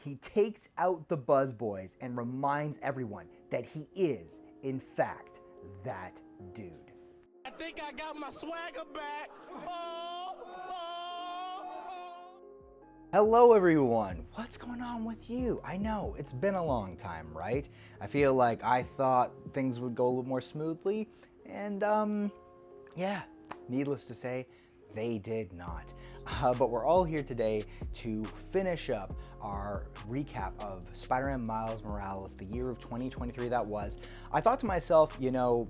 he takes out the Buzz Boys and reminds everyone that he is, in fact, that dude. I think I got my swagger back. Oh. Hello everyone, what's going on with you? I know, it's been a long time, right? I feel like I thought things would go a little more smoothly, and yeah, needless to say, they did not. But we're all here today to finish up our recap of Spider-Man Miles Morales, the year of 2023 that was. I thought to myself, you know,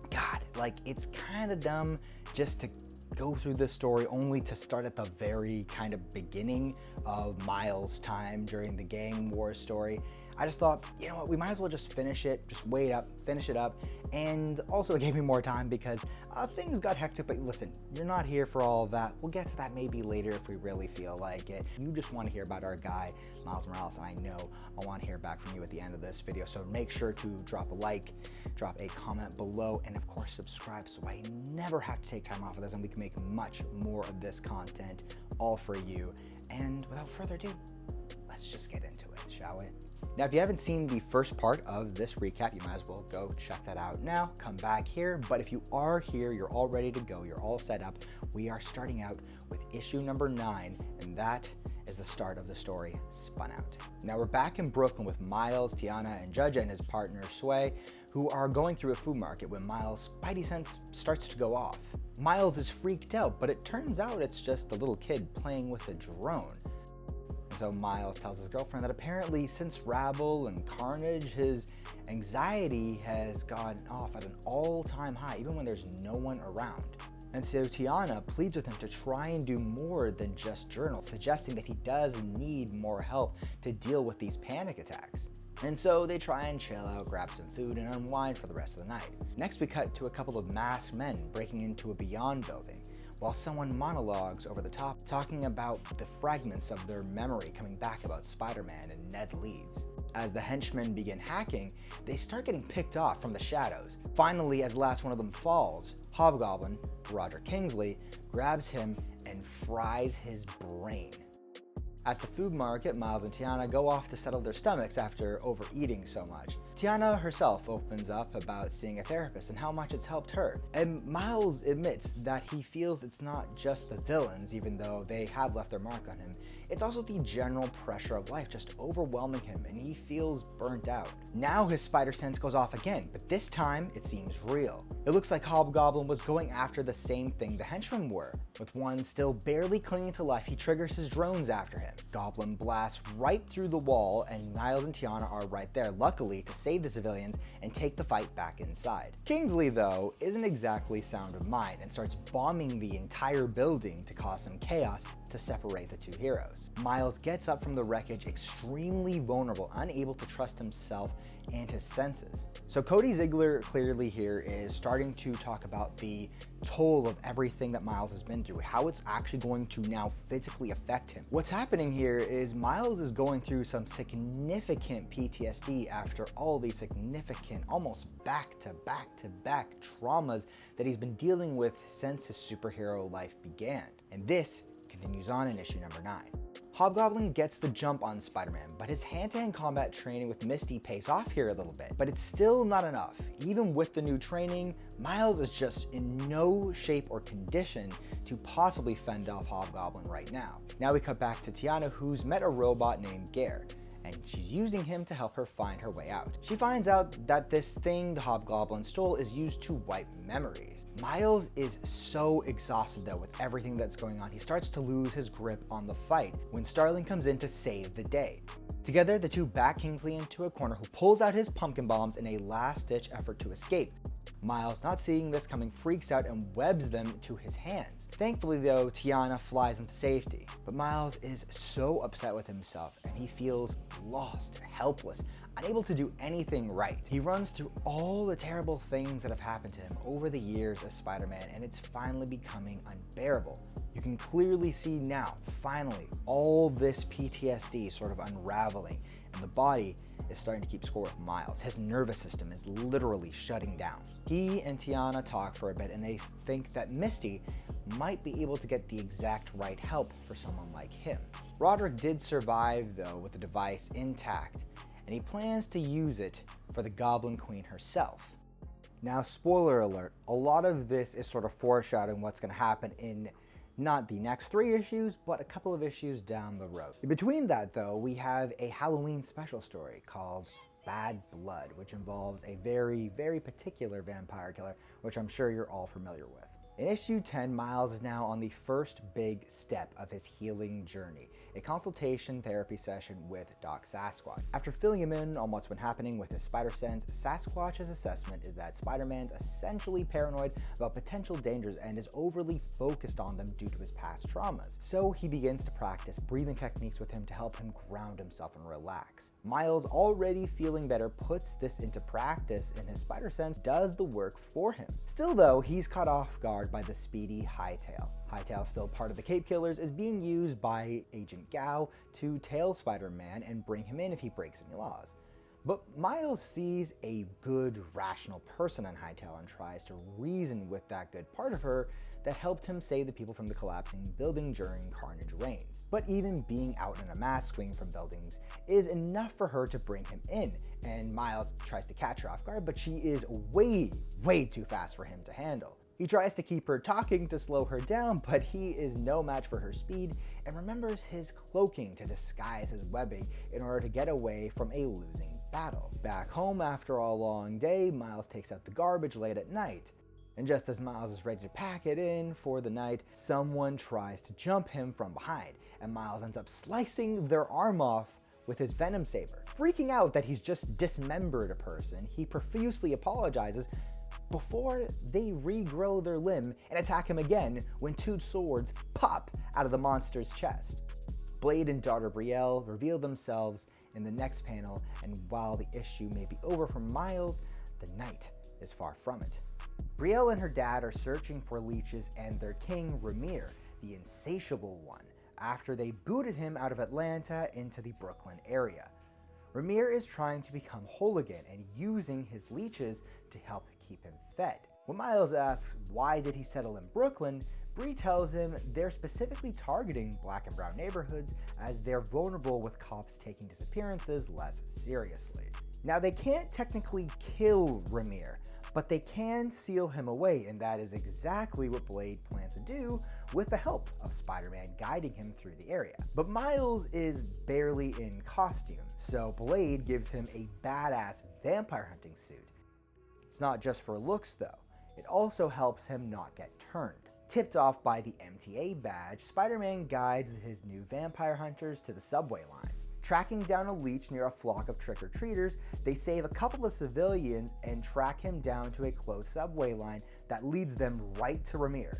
God, like it's kind of dumb just to go through this story only to start at the very kind of beginning of Miles' time during the gang war story. I just thought, you know what, we might as well just finish it, just wait up, finish it up. And also it gave me more time because things got hectic, but listen, you're not here for all of that. We'll get to that maybe later if we really feel like it. You just want to hear about our guy, Miles Morales, and I know I want to hear back from you at the end of this video. So make sure to drop a like, drop a comment below, and of course subscribe so I never have to take time off of this and we can make much more of this content all for you. And without further ado, let's just get into it, shall we? Now, if you haven't seen the first part of this recap, you might as well go check that out now, come back here. But if you are here, you're all ready to go, you're all set up, we are starting out with issue number 9, and that is the start of the story Spun Out. Now we're back in Brooklyn with Miles, Tiana, and Judge and his partner Sway, who are going through a food market when Miles' spidey sense starts to go off. Miles is freaked out, but it turns out it's just a little kid playing with a drone. So Miles tells his girlfriend that apparently since Rabble and Carnage, his anxiety has gone off at an all-time high, even when there's no one around. And so Tiana pleads with him to try and do more than just journal, suggesting that he does need more help to deal with these panic attacks. And so they try and chill out, grab some food, and unwind for the rest of the night. Next we cut to a couple of masked men breaking into a Beyond building, while someone monologues over the top, talking about the fragments of their memory coming back about Spider-Man and Ned Leeds. As the henchmen begin hacking, they start getting picked off from the shadows. Finally, as the last one of them falls, Hobgoblin, Roger Kingsley, grabs him and fries his brain. At the food market, Miles and Tiana go off to settle their stomachs after overeating so much. Tiana herself opens up about seeing a therapist and how much it's helped her. And Miles admits that he feels it's not just the villains, even though they have left their mark on him. It's also the general pressure of life just overwhelming him, and he feels burnt out. Now his spider sense goes off again, but this time it seems real. It looks like Hobgoblin was going after the same thing the henchmen were. With one still barely clinging to life, he triggers his drones after him. Goblin blasts right through the wall, and Miles and Tiana are right there, luckily, to save the civilians and take the fight back inside. Kingsley, though, isn't exactly sound of mind and starts bombing the entire building to cause some chaos to separate the two heroes. Miles gets up from the wreckage extremely vulnerable, unable to trust himself and his senses. So Cody Ziglar clearly here is starting to talk about the toll of everything that Miles has been through, how it's actually going to now physically affect him. What's happening here is Miles is going through some significant PTSD after all these significant, almost back-to-back traumas that he's been dealing with since his superhero life began. And this continues on in issue number 9. Hobgoblin gets the jump on Spider-Man, but his hand-to-hand combat training with Misty pays off here a little bit. But it's still not enough. Even with the new training, Miles is just in no shape or condition to possibly fend off Hobgoblin right now. Now we cut back to Tiana, who's met a robot named Gare, and she's using him to help her find her way out. She finds out that this thing the Hobgoblin stole is used to wipe memories. Miles is so exhausted though with everything that's going on, he starts to lose his grip on the fight when Starling comes in to save the day. Together, the two back Kingsley into a corner, who pulls out his pumpkin bombs in a last-ditch effort to escape. Miles, not seeing this coming, freaks out and webs them to his hands. Thankfully though, Tiana flies into safety. But Miles is so upset with himself and he feels lost, helpless, unable to do anything right. He runs through all the terrible things that have happened to him over the years as Spider-Man, and it's finally becoming unbearable. You can clearly see now, finally, all this PTSD sort of unraveling, and the body is starting to keep score with Miles. His nervous system is literally shutting down. He and Tiana talk for a bit, and they think that Misty might be able to get the exact right help for someone like him. Roderick did survive though with the device intact, and he plans to use it for the Goblin Queen herself. Now, spoiler alert, a lot of this is sort of foreshadowing what's going to happen in not the next 3 issues, but a couple of issues down the road. In between that though, we have a Halloween special story called Bad Blood, which involves a very, very particular vampire killer, which I'm sure you're all familiar with. In issue 10, Miles is now on the first big step of his healing journey, a consultation therapy session with Doc Sasquatch. After filling him in on what's been happening with his spider sense, Sasquatch's assessment is that Spider-Man's essentially paranoid about potential dangers and is overly focused on them due to his past traumas. So he begins to practice breathing techniques with him to help him ground himself and relax. Miles, already feeling better, puts this into practice and his spider sense does the work for him. Still though, he's caught off guard by the speedy Hightail. Hightail, still part of the Cape Killers, is being used by Agent Gao to tail Spider-Man and bring him in if he breaks any laws. But Miles sees a good, rational person in Hightail and tries to reason with that good part of her that helped him save the people from the collapsing building during Carnage reigns. But even being out in a mask swinging from buildings is enough for her to bring him in, and Miles tries to catch her off guard, but she is way too fast for him to handle. He tries to keep her talking to slow her down, but he is no match for her speed and remembers his cloaking to disguise his webbing in order to get away from a losing battle. Back home after a long day, Miles takes out the garbage late at night. And just as Miles is ready to pack it in for the night, someone tries to jump him from behind, and Miles ends up slicing their arm off with his venom saber. Freaking out that he's just dismembered a person, he profusely apologizes before they regrow their limb and attack him again when 2 swords pop out of the monster's chest. Blade and daughter Brielle reveal themselves in the next panel, and while the issue may be over for Miles, the night is far from it. Brielle and her dad are searching for leeches and their king, Ramir, the insatiable one, after they booted him out of Atlanta into the Brooklyn area. Ramir is trying to become whole again and using his leeches to help keep him fed. When Miles asks why did he settle in Brooklyn, Bree tells him they're specifically targeting black and brown neighborhoods as they're vulnerable with cops taking disappearances less seriously. Now, they can't technically kill Ramir, but they can seal him away, and that is exactly what Blade plans to do with the help of Spider-Man guiding him through the area. But Miles is barely in costume, so Blade gives him a badass vampire hunting suit. It's not just for looks though, it also helps him not get turned. Tipped off by the MTA badge, Spider-Man guides his new vampire hunters to the subway lines. Tracking down a leech near a flock of trick-or-treaters, they save a couple of civilians and track him down to a closed subway line that leads them right to Ramir.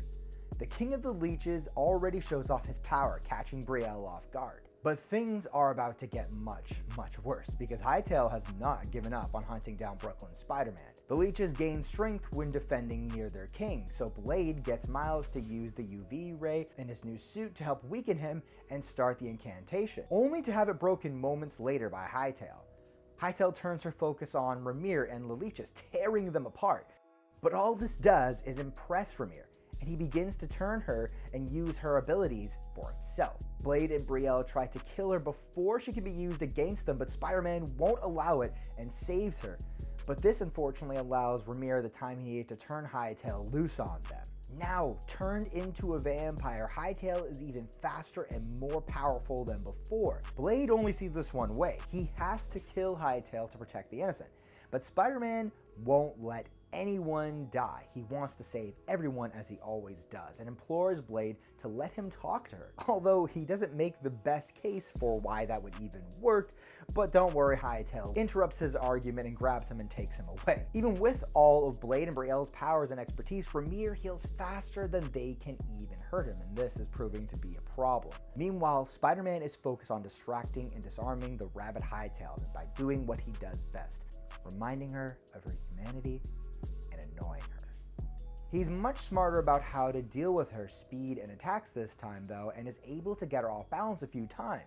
The king of the leeches already shows off his power, catching Brielle off guard. But things are about to get much worse, because Hightail has not given up on hunting down Brooklyn's Spider-Man. The leeches gain strength when defending near their king, so Blade gets Miles to use the UV ray in his new suit to help weaken him and start the incantation, only to have it broken moments later by Hightail. Hightail turns her focus on Ramir and the leeches, tearing them apart. But all this does is impress Ramir, and he begins to turn her and use her abilities for himself. Blade and Brielle try to kill her before she can be used against them, but Spider-Man won't allow it and saves her. But this unfortunately allows Ramir the time he needed to turn Hightail loose on them. Now, turned into a vampire, Hightail is even faster and more powerful than before. Blade only sees this one way. He has to kill Hightail to protect the innocent. But Spider-Man won't let anyone die. He wants to save everyone as he always does, and implores Blade to let him talk to her. Although he doesn't make the best case for why that would even work, but don't worry, Hightail interrupts his argument and grabs him and takes him away. Even with all of Blade and Brielle's powers and expertise, Ramir heals faster than they can even hurt him, and this is proving to be a problem. Meanwhile, Spider-Man is focused on distracting and disarming the Rabbit Hightail by doing what he does best, reminding her of her humanity and annoying her. He's much smarter about how to deal with her speed and attacks this time though, and is able to get her off balance a few times.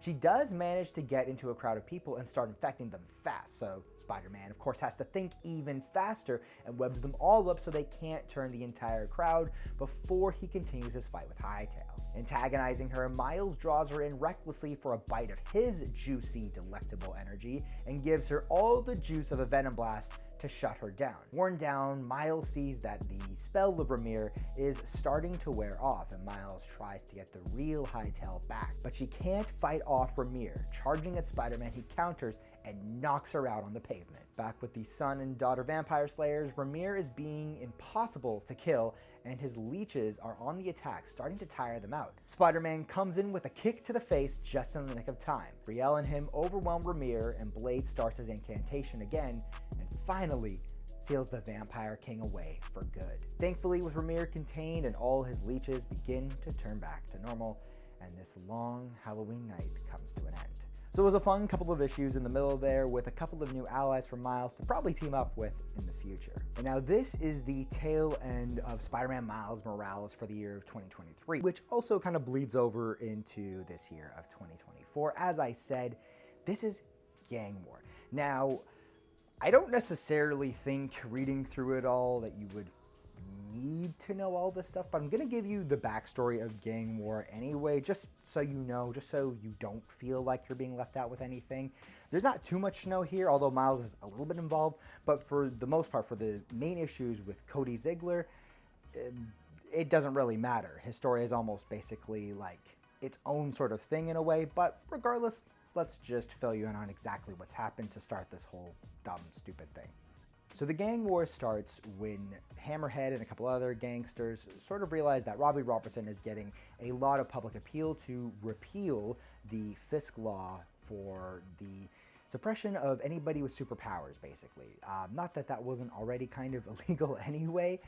She does manage to get into a crowd of people and start infecting them fast, so Spider-Man of course has to think even faster and webs them all up so they can't turn the entire crowd before he continues his fight with Hightail. Antagonizing her, Miles draws her in recklessly for a bite of his juicy, delectable energy and gives her all the juice of a Venom Blast to shut her down. Worn down, Miles sees that the spell of Ramir is starting to wear off, and Miles tries to get the real Hightail back, but she can't fight off Ramir. Charging at Spider-Man, he counters and knocks her out on the pavement. Back with the son and daughter vampire slayers, Ramir is being impossible to kill, and his leeches are on the attack, starting to tire them out. Spider-Man comes in with a kick to the face just in the nick of time. Riel and him overwhelm Ramir, and Blade starts his incantation again, and finally seals the Vampire King away for good. Thankfully, with Ramir contained and all his leeches begin to turn back to normal, and this long Halloween night comes to an end. So it was a fun couple of issues in the middle there with a couple of new allies for Miles to probably team up with in the future. And now this is the tail end of Spider-Man Miles Morales for the year of 2023, which also kind of bleeds over into this year of 2024. As I said, this is Gang War. Now, I don't necessarily think reading through it all that you would need to know all this stuff, but I'm gonna give you the backstory of Gang War anyway, just so you know, just so you don't feel like you're being left out with anything. There's not too much to know here, although Miles is a little bit involved, but for the most part, for the main issues with Cody Ziglar, it doesn't really matter. His story is almost basically like its own sort of thing in a way, but regardless, let's just fill you in on exactly what's happened to start this whole dumb, stupid thing. So the gang war starts when Hammerhead and a couple other gangsters sort of realize that Robbie Robertson is getting a lot of public appeal to repeal the Fisk law for the suppression of anybody with superpowers, basically. Not that that wasn't already kind of illegal anyway,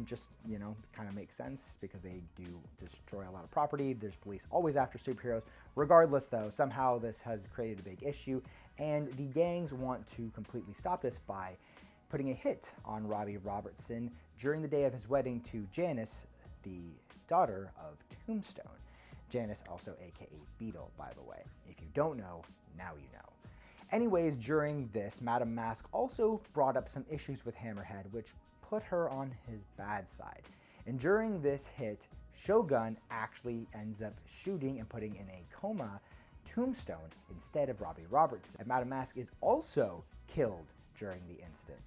just, you know, kind of makes sense because they do destroy a lot of property. There's police always after superheroes. Regardless though, somehow this has created a big issue, and the gangs want to completely stop this by putting a hit on Robbie Robertson during the day of his wedding to Janice, the daughter of Tombstone. Janice also aka Beetle, by the way. If you don't know, now you know. Anyways, during this, Madame Mask also brought up some issues with Hammerhead, which put her on his bad side. And during this hit, Shogun actually ends up shooting and putting in a coma Tombstone instead of Robbie Robertson. And Madame Mask is also killed during the incident.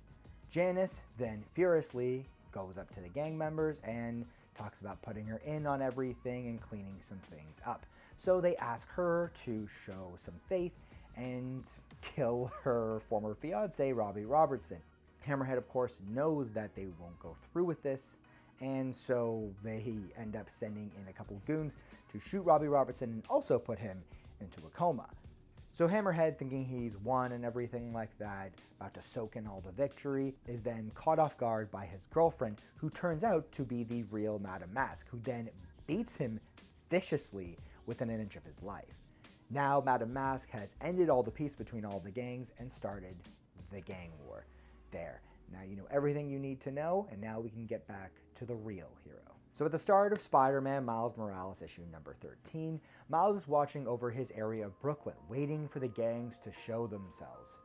Janice then furiously goes up to the gang members and talks about putting her in on everything and cleaning some things up. So they ask her to show some faith and kill her former fiance, Robbie Robertson. Hammerhead, of course, knows that they won't go through with this, and so they end up sending in a couple goons to shoot Robbie Robertson and also put him into a coma. So Hammerhead, thinking he's won and everything like that, about to soak in all the victory, is then caught off guard by his girlfriend, who turns out to be the real Madame Mask, who then beats him viciously within an inch of his life. Now Madame Mask has ended all the peace between all the gangs and started the gang war. There. Now you know everything you need to know, and now we can get back to the real hero. So at the start of Spider-Man Miles Morales issue number 13, Miles is watching over his area of Brooklyn, waiting for the gangs to show themselves.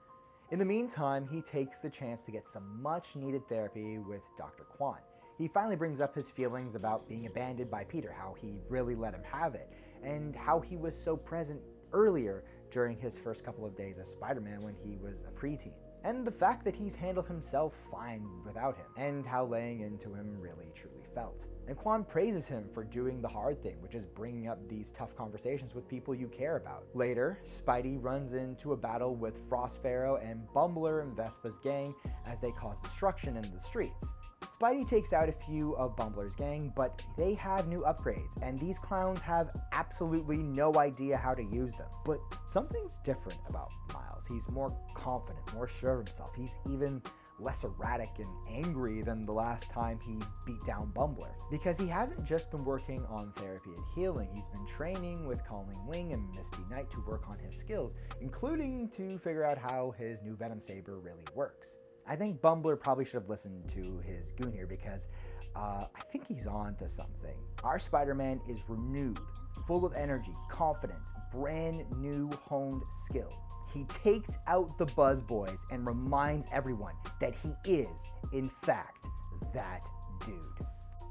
In the meantime, he takes the chance to get some much needed therapy with Dr. Kwan. He finally brings up his feelings about being abandoned by Peter, how he really let him have it, and how he was so present earlier during his first couple of days as Spider-Man when he was a preteen. And the fact that he's handled himself fine without him, and how laying into him really truly felt. And Quan praises him for doing the hard thing, which is bringing up these tough conversations with people you care about. Later, Spidey runs into a battle with Frost Pharaoh and Bumbler and Vespa's gang as they cause destruction in the streets. Spidey takes out a few of Bumbler's gang, but they have new upgrades, and these clowns have absolutely no idea how to use them. But something's different about Miles. He's more confident, more sure of himself. He's even less erratic and angry than the last time he beat down Bumbler. Because he hasn't just been working on therapy and healing, he's been training with Calling Wing and Misty Knight to work on his skills, including to figure out how his new Venom Saber really works. I think Bumbler probably should have listened to his goon here because I think he's on to something. Our Spider-Man is renewed, full of energy, confidence, brand new honed skill. He takes out the Buzz Boys and reminds everyone that he is, in fact, that dude.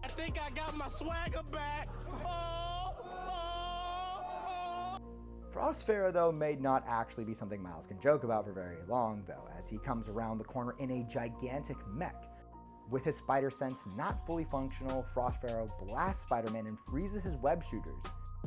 I think I got my swagger back. Oh, oh, oh. Frostpharaoh, though, may not actually be something Miles can joke about for very long, though, as he comes around the corner in a gigantic mech. With his spider sense not fully functional, Frostpharaoh blasts Spider-Man and freezes his web shooters.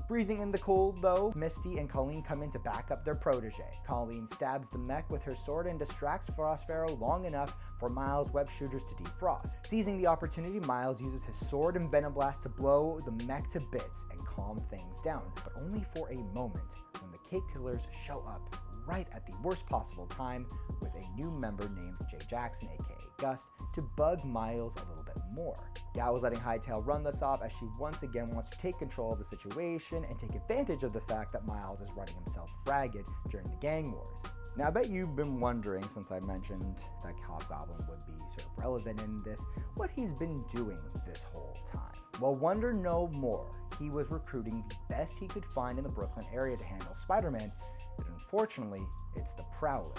Freezing in the cold, though, Misty and Colleen come in to back up their protege. Colleen stabs the mech with her sword and distracts Frostpharaoh long enough for Miles' web shooters to defrost. Seizing the opportunity, Miles uses his sword and Venom Blast to blow the mech to bits and calm things down, but only for a moment when the Cape Killers show up right at the worst possible time with a new member named Jay Jackson, aka Gust, to bug Miles a little bit more. Gal is letting Hightail run this off as she once again wants to take control of the situation and take advantage of the fact that Miles is running himself ragged during the gang wars. Now, I bet you've been wondering, since I mentioned that Hobgoblin would be sort of relevant in this, what he's been doing this whole time. Well, wonder no more. He was recruiting the best he could find in the Brooklyn area to handle Spider-Man, but unfortunately, it's the Prowler,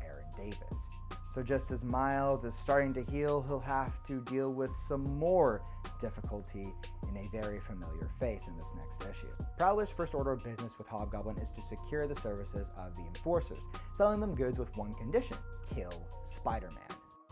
Aaron Davis. So just as Miles is starting to heal, he'll have to deal with some more difficulty in a very familiar face in this next issue. Prowler's first order of business with Hobgoblin is to secure the services of the Enforcers, selling them goods with one condition: kill Spider-Man.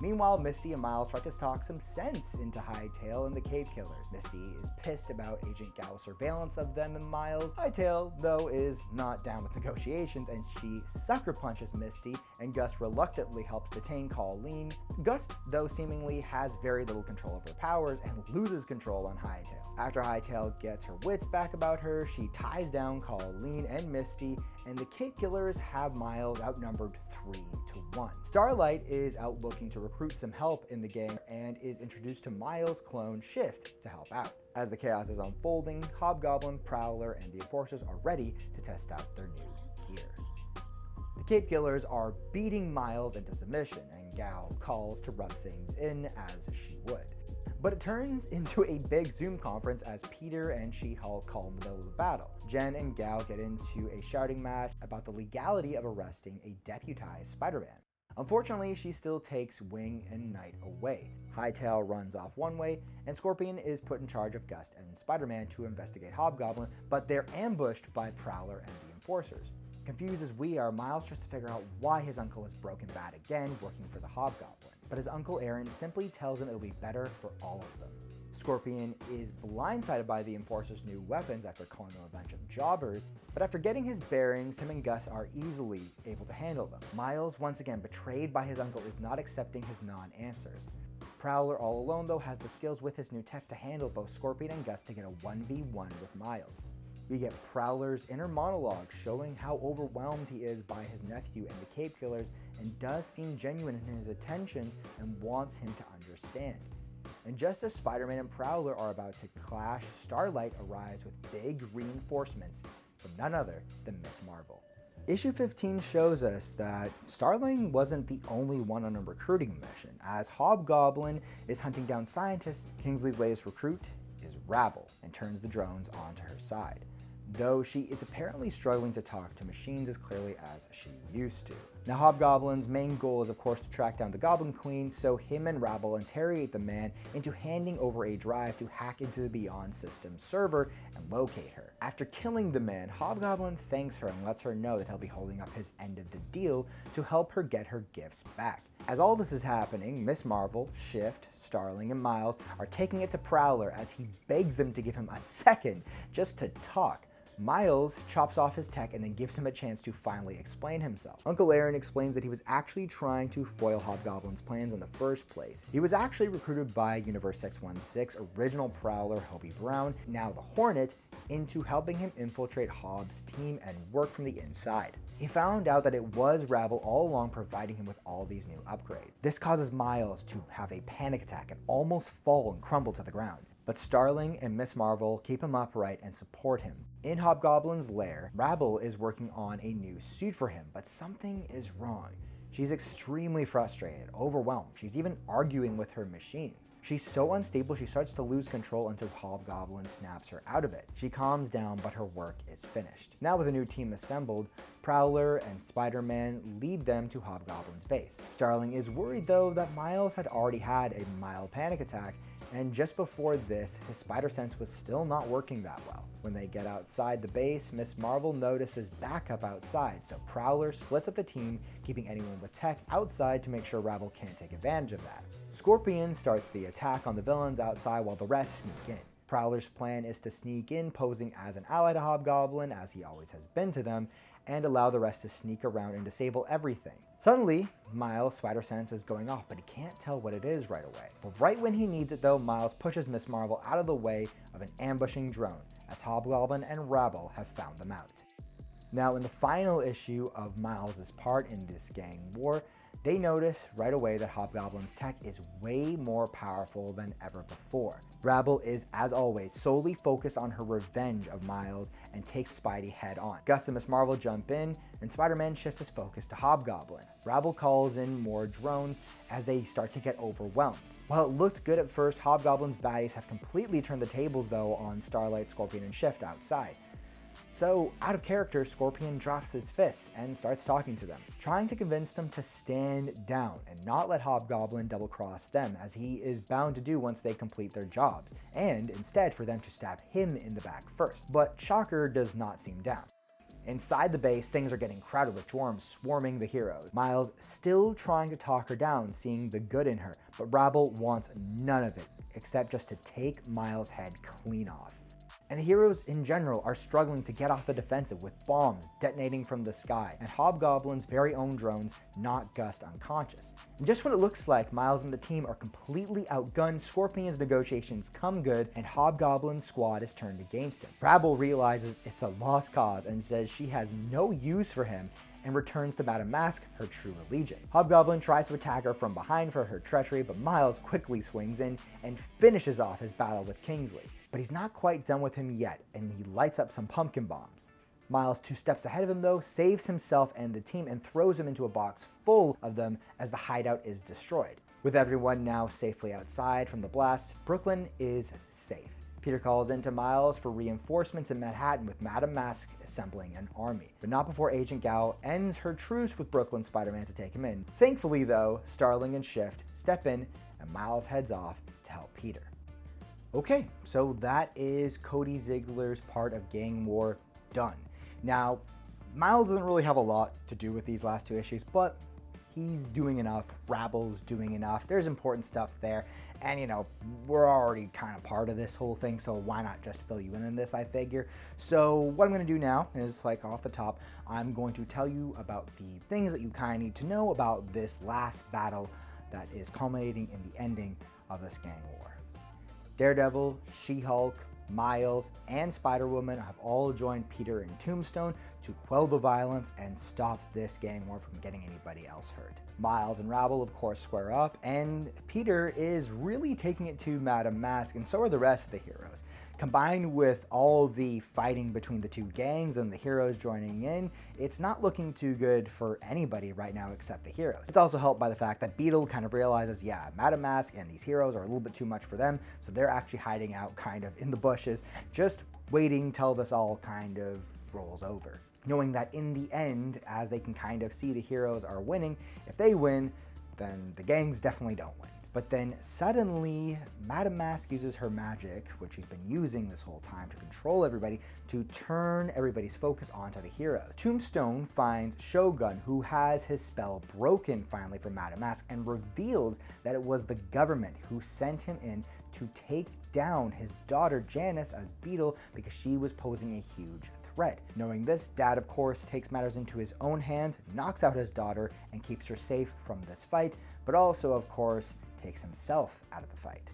Meanwhile, Misty and Miles try to talk some sense into Hightail and the Cape Killers. Misty is pissed about Agent Gal's surveillance of them and Miles. Hightail, though, is not down with negotiations, and she sucker punches Misty, and Gus reluctantly helps detain Colleen. Gus, though, seemingly has very little control of her powers and loses control on Hightail. After Hightail gets her wits back about her, she ties down Colleen and Misty, and the Cape Killers have Miles outnumbered 3-1. Starlight is out looking to recruit some help in the gang and is introduced to Miles' clone Shift to help out. As the chaos is unfolding, Hobgoblin, Prowler, and the Enforcers are ready to test out their new gear. The Cape Killers are beating Miles into submission, and Gal calls to rub things in as she would. But it turns into a big Zoom conference as Peter and She-Hulk call in the middle of the battle. Jen and Gal get into a shouting match about the legality of arresting a deputized Spider-Man. Unfortunately, she still takes Wing and Knight away. Hightail runs off one way, and Scorpion is put in charge of Gust and Spider-Man to investigate Hobgoblin, but they're ambushed by Prowler and the Enforcers. Confused as we are, Miles tries to figure out why his uncle is broken bad again, working for the Hobgoblin. But his uncle Aaron simply tells him it'll be better for all of them. Scorpion is blindsided by the Enforcer's new weapons after calling them a bunch of jobbers, but after getting his bearings, him and Gus are easily able to handle them. Miles, once again betrayed by his uncle, is not accepting his non-answers. Prowler, all alone though, has the skills with his new tech to handle both Scorpion and Gus to get a 1v1 with Miles. We get Prowler's inner monologue showing how overwhelmed he is by his nephew and the Cape Killers, and does seem genuine in his attentions and wants him to understand. And just as Spider-Man and Prowler are about to clash, Starlight arrives with big reinforcements from none other than Miss Marvel. Issue 15 shows us that Starling wasn't the only one on a recruiting mission. As Hobgoblin is hunting down scientists, Kingsley's latest recruit is Rabble and turns the drones onto her side, though she is apparently struggling to talk to machines as clearly as she used to. Now, Hobgoblin's main goal is of course to track down the Goblin Queen, so him and Rabble interrogate the man into handing over a drive to hack into the Beyond System server and locate her. After killing the man, Hobgoblin thanks her and lets her know that he'll be holding up his end of the deal to help her get her gifts back. As all this is happening, Miss Marvel, Shift, Starling, and Miles are taking it to Prowler as he begs them to give him a second just to talk. Miles chops off his tech and then gives him a chance to finally explain himself. Uncle Aaron explains that he was actually trying to foil Hobgoblin's plans in the first place. He was actually recruited by Universe 616 original Prowler Hobie Brown, now the Hornet, into helping him infiltrate Hobbs' team and work from the inside. He found out that it was Rabble all along providing him with all these new upgrades. This causes Miles to have a panic attack and almost fall and crumble to the ground. But Starling and Miss Marvel keep him upright and support him. In Hobgoblin's lair, Rabble is working on a new suit for him, but something is wrong. She's extremely frustrated, overwhelmed. She's even arguing with her machines. She's so unstable she starts to lose control until Hobgoblin snaps her out of it. She calms down, but her work is finished. Now with a new team assembled, Prowler and Spider-Man lead them to Hobgoblin's base. Starling is worried though that Miles had already had a mild panic attack, and just before this, his spider sense was still not working that well. When they get outside the base, Miss Marvel notices backup outside, so Prowler splits up the team, keeping anyone with tech outside to make sure Rabble can't take advantage of that. Scorpion starts the attack on the villains outside while the rest sneak in. Prowler's plan is to sneak in, posing as an ally to Hobgoblin, as he always has been to them, and allow the rest to sneak around and disable everything. Suddenly, Miles' spider sense is going off, but he can't tell what it is right away. But right when he needs it though, Miles pushes Miss Marvel out of the way of an ambushing drone, as Hobgoblin and Rabble have found them out. Now in the final issue of Miles' part in this gang war, they notice right away that Hobgoblin's tech is way more powerful than ever before. Rabble is, as always, solely focused on her revenge of Miles and takes Spidey head on. Gus and Miss Marvel jump in, and Spider-Man shifts his focus to Hobgoblin. Rabble calls in more drones as they start to get overwhelmed. While it looked good at first, Hobgoblin's baddies have completely turned the tables though on Starlight, Scorpion, and Shift outside. So, out of character, Scorpion drops his fists and starts talking to them, trying to convince them to stand down and not let Hobgoblin double-cross them, as he is bound to do once they complete their jobs, and instead for them to stab him in the back first. But Shocker does not seem down. Inside the base, things are getting crowded with dwarves swarming the heroes. Miles still trying to talk her down, seeing the good in her, but Rabble wants none of it, except just to take Miles' head clean off. And the heroes in general are struggling to get off the defensive with bombs detonating from the sky and Hobgoblin's very own drones knock Gus unconscious. And just when it looks like Miles and the team are completely outgunned, Scorpion's negotiations come good and Hobgoblin's squad is turned against him. Rabble realizes it's a lost cause and says she has no use for him and returns to Madame Mask, her true allegiance. Hobgoblin tries to attack her from behind for her treachery, but Miles quickly swings in and finishes off his battle with Kingsley. But he's not quite done with him yet, and he lights up some pumpkin bombs. Miles, 2 steps ahead of him though, saves himself and the team and throws him into a box full of them as the hideout is destroyed. With everyone now safely outside from the blast, Brooklyn is safe. Peter calls into Miles for reinforcements in Manhattan with Madame Mask assembling an army, but not before Agent Gal ends her truce with Brooklyn Spider-Man to take him in. Thankfully though, Starling and Shift step in and Miles heads off to help Peter. Okay, so that is Cody Ziglar's part of Gang War done. Now, Miles doesn't really have a lot to do with these last 2 issues, but he's doing enough, Rabble's doing enough, there's important stuff there, and you know, we're already kind of part of this whole thing, so why not just fill you in on this, I figure. So what I'm going to do now is, like off the top, I'm going to tell you about the things that you kind of need to know about this last battle that is culminating in the ending of this gang war. Daredevil, She-Hulk, Miles, and Spider-Woman have all joined Peter in Tombstone to quell the violence and stop this gang war from getting anybody else hurt. Miles and Rabble, of course, square up, and Peter is really taking it to Madame Mask, and so are the rest of the heroes. Combined with all the fighting between the 2 gangs and the heroes joining in, it's not looking too good for anybody right now except the heroes. It's also helped by the fact that Beetle kind of realizes, yeah, Madame Mask and these heroes are a little bit too much for them, so they're actually hiding out kind of in the bushes, just waiting till this all kind of rolls over. Knowing that in the end, as they can kind of see the heroes are winning, if they win, then the gangs definitely don't win. But then suddenly, Madame Mask uses her magic, which she's been using this whole time to control everybody, to turn everybody's focus onto the heroes. Tombstone finds Shogun, who has his spell broken finally from Madame Mask, and reveals that it was the government who sent him in to take down his daughter Janice as Beetle because she was posing a huge threat. Knowing this, Dad of course takes matters into his own hands, knocks out his daughter, and keeps her safe from this fight, but also of course takes himself out of the fight.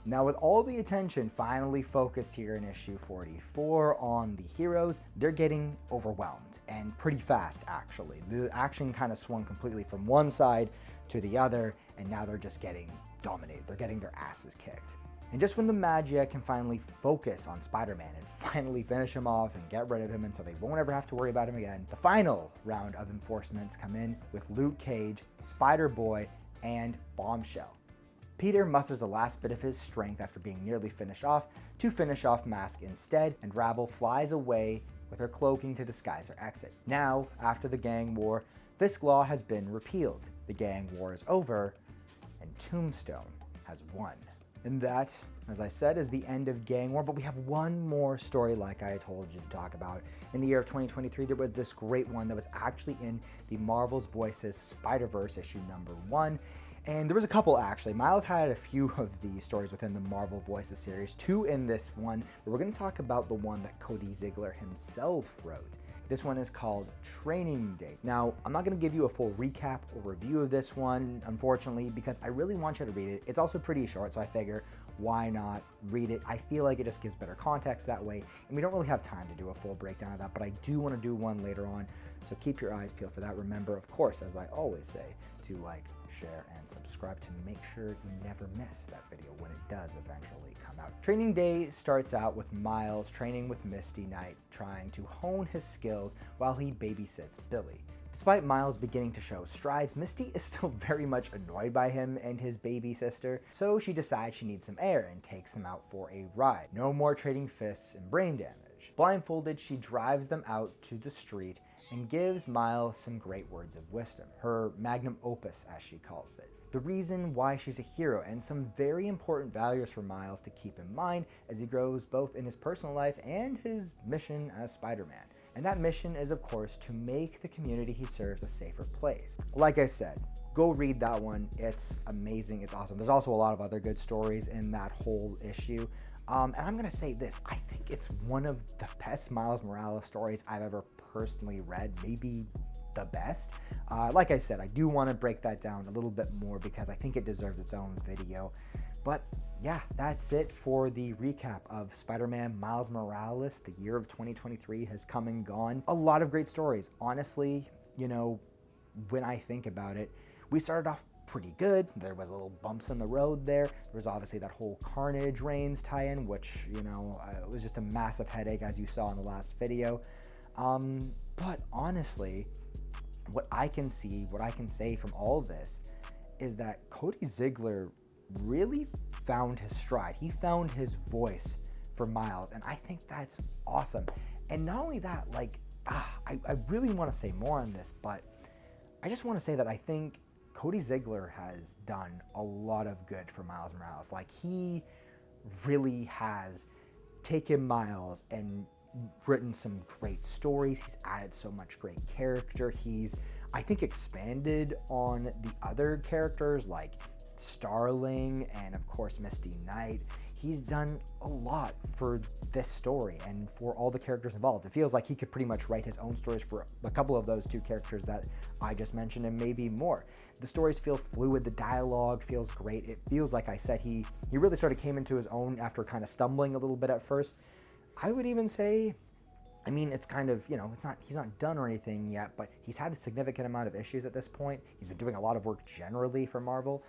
Now with all the attention finally focused here in issue 44 on the heroes, they're getting overwhelmed, and pretty fast actually. The action kind of swung completely from one side to the other, and now they're just getting dominated. They're getting their asses kicked. And just when the Magia can finally focus on Spider-Man and finally finish him off and get rid of him and so they won't ever have to worry about him again, the final round of enforcements come in with Luke Cage, Spider-Boy, and Bombshell. Peter musters the last bit of his strength after being nearly finished off to finish off Mask instead, and Rabble flies away with her cloaking to disguise her exit. Now, after the gang war, Fisk Law has been repealed. The gang war is over, and Tombstone has won. And that, as I said, is the end of Gang War, but we have one more story like I told you to talk about. In the year of 2023, there was this great one that was actually in the Marvel's Voices Spider-Verse issue #1. And there was a couple actually. Miles had a few of these stories within the Marvel Voices series, 2 in this one, but we're going to talk about the one that Cody Ziglar himself wrote. This one is called Training Day. Now, I'm not going to give you a full recap or review of this one, unfortunately, because I really want you to read it. It's also pretty short, so I figure why not read it? I feel like it just gives better context that way, and we don't really have time to do a full breakdown of that, but I do want to do one later on, so keep your eyes peeled for that. Remember, of course, as I always say, to like, share, and subscribe to make sure you never miss that video when it does eventually come out. Training Day starts out with Miles training with Misty Knight, trying to hone his skills while he babysits Billy. Despite Miles beginning to show strides, Misty is still very much annoyed by him and his baby sister, so she decides she needs some air and takes them out for a ride. No more trading fists and brain damage. Blindfolded, she drives them out to the street and gives Miles some great words of wisdom, her magnum opus as she calls it. The reason why she's a hero and some very important values for Miles to keep in mind as he grows both in his personal life and his mission as Spider-Man. And that mission is, of course, to make the community he serves a safer place. Like I said, go read that one. It's amazing. It's awesome. There's also a lot of other good stories in that whole issue. And I'm going to say this. I think it's one of the best Miles Morales stories I've ever personally read. Maybe the best. Like I said, I do want to break that down a little bit more because I think it deserves its own video. But yeah, that's it for the recap of Spider-Man Miles Morales. The year of 2023 has come and gone. A lot of great stories. Honestly, you know, when I think about it, we started off pretty good. There was a little bumps in the road there. There was obviously that whole Carnage Reigns tie-in, which, you know, it was just a massive headache as you saw in the last video. But honestly, what I can see, what I can say from all of this is that Cody Ziglar really found his stride. He found his voice for Miles, and I think that's awesome. And not only that, like, I really want to say more on this, but I just want to say that I think Cody Ziglar has done a lot of good for Miles Morales. Like, he really has taken Miles and written some great stories. He's added so much great character. He's, I think, expanded on the other characters like Starling and of course Misty Knight. He's done a lot for this story and for all the characters involved. It feels like he could pretty much write his own stories for a couple of those 2 characters that I just mentioned and maybe more. The stories feel fluid, the dialogue feels great. It feels like I said he really sort of came into his own after kind of stumbling a little bit at first. I would even say, I mean, it's kind of, you know, he's not done or anything yet, but he's had a significant amount of issues at this point. He's been doing a lot of work generally for Marvel.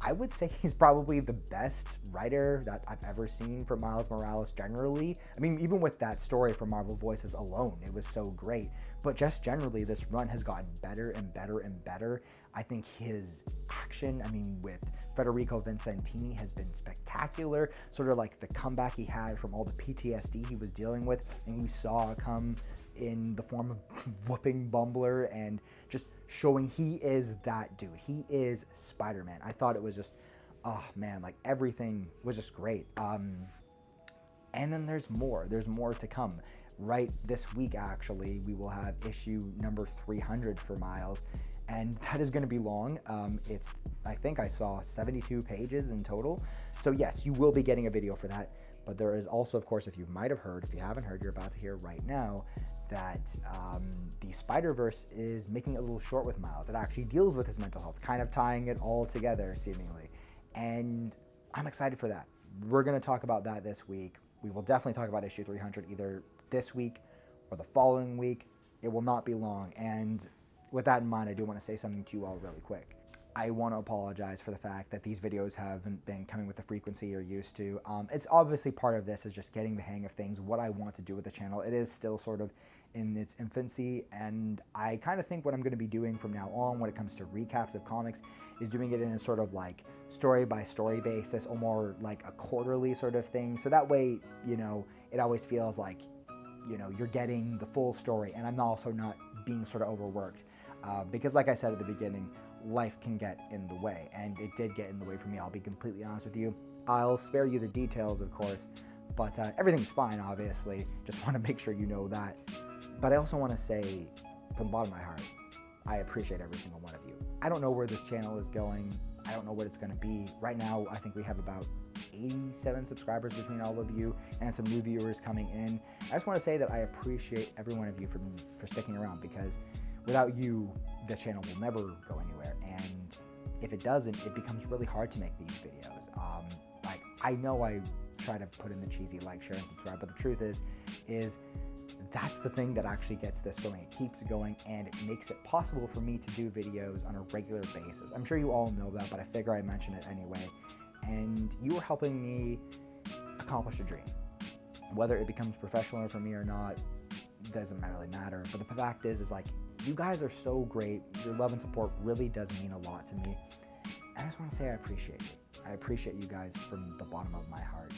I would say he's probably the best writer that I've ever seen for Miles Morales generally. I mean, even with that story for Marvel Voices alone, it was so great. But just generally, this run has gotten better and better and better. I think his action, I mean, with Federico Vincentini has been spectacular. Sort of like the comeback he had from all the PTSD he was dealing with, and you saw come in the form of whooping Bumbler and just showing he is that dude. He is Spider-Man. I thought it was just, oh man, like everything was just great. And then there's more to come. Right this week, actually, we will have issue number 300 for Miles, and that is going to be long. It's, I think I saw 72 pages in total. So yes, you will be getting a video for that. But there is also, of course, if you might have heard, if you haven't heard, you're about to hear right now, that the Spider-Verse is making a little short with Miles. It actually deals with his mental health, kind of tying it all together, seemingly. And I'm excited for that. We're going to talk about that this week. We will definitely talk about issue 300 either this week or the following week. It will not be long. And with that in mind, I do want to say something to you all really quick. I want to apologize for the fact that these videos haven't been coming with the frequency you're used to. It's obviously part of this is just getting the hang of things, what I want to do with the channel. It is still sort of in its infancy, and I kind of think what I'm going to be doing from now on when it comes to recaps of comics is doing it in a sort of like story by story basis, or more like a quarterly sort of thing. So that way, you know, it always feels like, you know, you're getting the full story, and I'm also not being sort of overworked. Because like I said at the beginning, life can get in the way, and it did get in the way for me. I'll be completely honest with you. I'll spare you the details, of course, but everything's fine, obviously. Just want to make sure you know that. But I also want to say, from the bottom of my heart, I appreciate every single one of you. I don't know where this channel is going. I don't know what it's going to be. Right now, I think we have about 87 subscribers between all of you, and some new viewers coming in. I just want to say that I appreciate every one of you for sticking around, because without you, this channel will never go anywhere, and if it doesn't, it becomes really hard to make these videos. Like, I know I try to put in the cheesy like, share, and subscribe, but the truth is that's the thing that actually gets this going. It keeps going, and it makes it possible for me to do videos on a regular basis. I'm sure you all know that, but I figure I'd mention it anyway. And you are helping me accomplish a dream. Whether it becomes professional for me or not, doesn't really matter. But the fact is like, you guys are so great. Your love and support really does mean a lot to me. And I just want to say I appreciate you. I appreciate you guys from the bottom of my heart.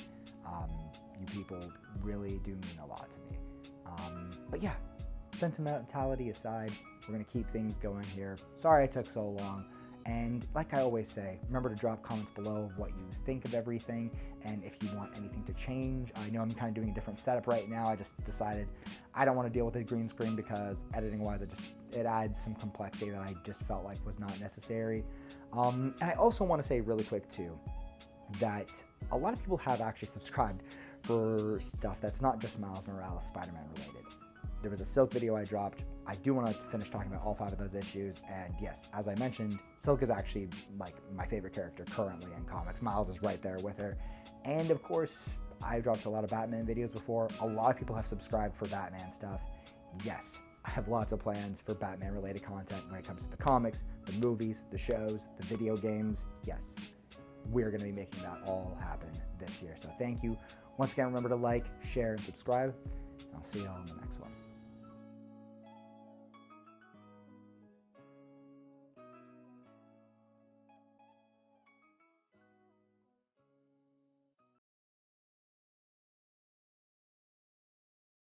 You people really do mean a lot to me. But yeah, sentimentality aside, we're going to keep things going here. Sorry I took so long. And like I always say, remember to drop comments below of what you think of everything, and if you want anything to change. I know I'm kind of doing a different setup right now. I just decided I don't want to deal with a green screen because editing-wise, it adds some complexity that I just felt like was not necessary. And I also want to say really quick too, that a lot of people have actually subscribed for stuff that's not just Miles Morales Spider-Man related. There was a Silk video I dropped. I do want to finish talking about all 5 of those issues, and yes, as I mentioned, Silk is actually like my favorite character currently in comics. Miles is right there with her. And of course, I've dropped a lot of Batman videos before. A lot of people have subscribed for Batman stuff. Yes, I have lots of plans for Batman related content when it comes to the comics, the movies, the shows, the video games. Yes, we're going to be making that all happen this year. So thank you. Once again, remember to like, share, and subscribe. I'll see you all in the next one.